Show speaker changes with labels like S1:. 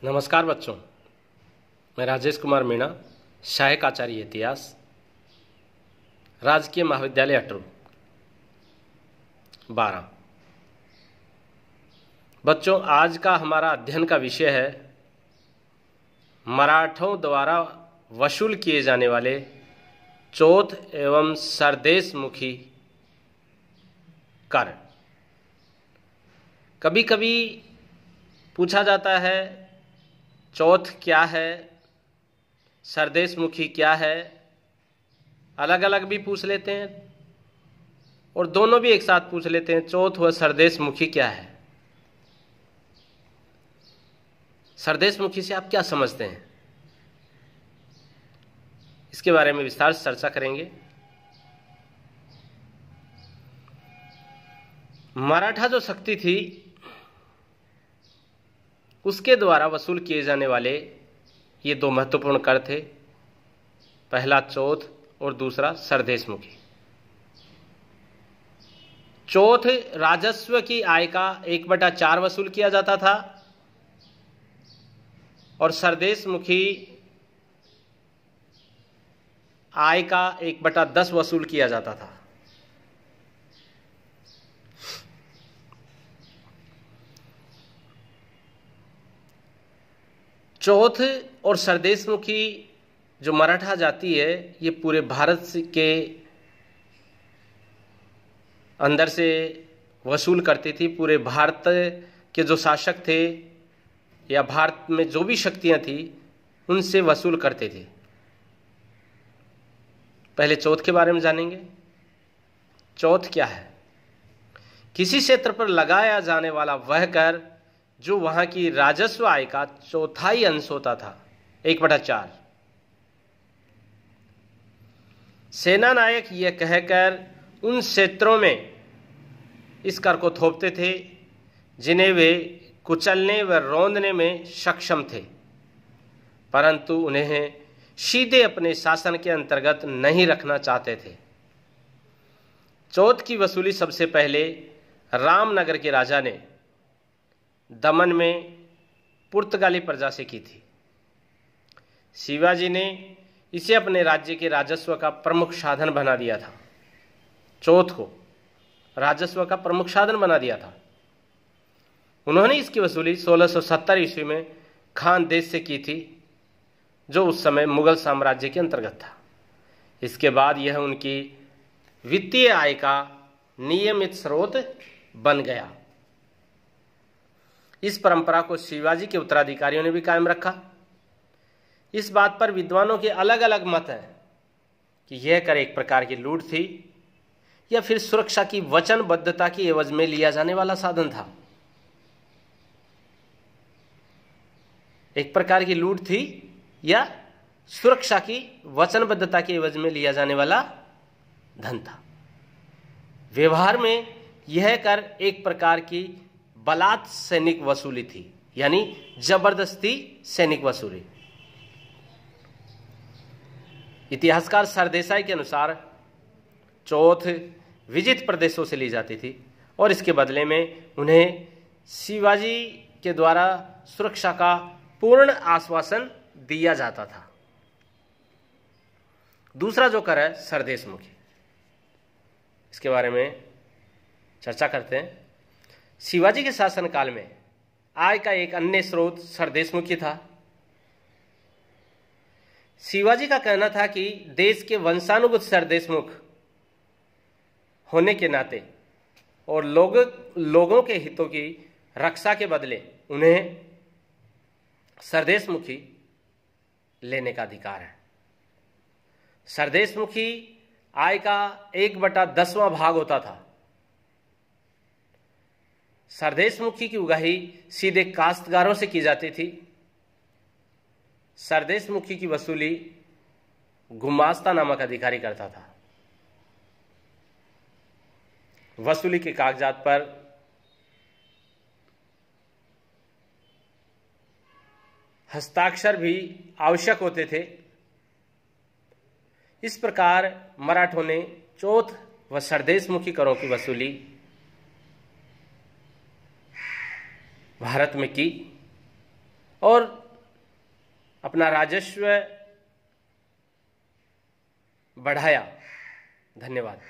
S1: नमस्कार बच्चों, मैं राजेश कुमार मीणा, सहायक आचार्य इतिहास, राजकीय महाविद्यालय अटरू 12। बच्चों, आज का हमारा अध्ययन का विषय है मराठों द्वारा वसूल किए जाने वाले चौथ एवं सरदेशमुखी कर। कभी कभी पूछा जाता है चौथ क्या है, सरदेशमुखी क्या है, अलग अलग भी पूछ लेते हैं और दोनों भी एक साथ पूछ लेते हैं, चौथ व सरदेशमुखी क्या है। सरदेशमुखी से आप क्या समझते हैं, इसके बारे में विस्तार से चर्चा करेंगे। मराठा जो शक्ति थी उसके द्वारा वसूल किए जाने वाले ये दो महत्वपूर्ण कर थे, पहला चौथ और दूसरा सरदेशमुखी। चौथ राजस्व की आय का 1/4 वसूल किया जाता था और सरदेशमुखी आय का 1/10 वसूल किया जाता था। चौथ और सरदेशमुखी जो मराठा जाति है ये पूरे भारत के अंदर से वसूल करती थी। पूरे भारत के जो शासक थे या भारत में जो भी शक्तियां थी उनसे वसूल करते थे। पहले चौथ के बारे में जानेंगे। चौथ क्या है? किसी क्षेत्र पर लगाया जाने वाला वह कर जो वहां की राजस्व आय का चौथाई अंश होता था, 1/4। सेना नायक यह कहकर उन क्षेत्रों में इस कर को थोपते थे जिन्हें वे कुचलने व रौंदने में सक्षम थे, परंतु उन्हें सीधे अपने शासन के अंतर्गत नहीं रखना चाहते थे। चौथ की वसूली सबसे पहले रामनगर के राजा ने दमन में पुर्तगाली प्रजा से की थी। शिवाजी ने इसे अपने राज्य के राजस्व का प्रमुख साधन बना दिया था। चौथ को राजस्व का प्रमुख साधन बना दिया था। उन्होंने इसकी वसूली 1670 ईस्वी में खान देश से की थी, जो उस समय मुगल साम्राज्य के अंतर्गत था। इसके बाद यह उनकी वित्तीय आय का नियमित स्रोत बन गया। इस परंपरा को शिवाजी के उत्तराधिकारियों ने भी कायम रखा। इस बात पर विद्वानों के अलग अलग मत हैं कि यह कर एक प्रकार की लूट थी या फिर सुरक्षा की वचनबद्धता की एवज में लिया जाने वाला साधन था। एक प्रकार की लूट थी या सुरक्षा की वचनबद्धता की एवज में लिया जाने वाला धन था। व्यवहार में यह कर एक प्रकार की बलात् सैनिक वसूली थी, यानी जबरदस्ती सैनिक वसूली। इतिहासकार सरदेसाई के अनुसार चौथ विजित प्रदेशों से ली जाती थी और इसके बदले में उन्हें शिवाजी के द्वारा सुरक्षा का पूर्ण आश्वासन दिया जाता था। दूसरा जो कर है सरदेशमुखी, इसके बारे में चर्चा करते हैं। शिवाजी के शासनकाल में आय का एक अन्य स्रोत सरदेशमुखी था। शिवाजी का कहना था कि देश के वंशानुगत सरदेशमुख होने के नाते और लोगों के हितों की रक्षा के बदले उन्हें सरदेशमुखी लेने का अधिकार है। सरदेशमुखी आय का 1/10वां भाग होता था। सरदेशमुखी की उगाही सीधे काश्तकारों से की जाती थी। सरदेशमुखी की वसूली गुमास्ता नामक अधिकारी करता था। वसूली के कागजात पर हस्ताक्षर भी आवश्यक होते थे। इस प्रकार मराठों ने चौथ व सरदेशमुखी करों की वसूली भारत में की। और अपना राजस्व बढ़ाया। धन्यवाद।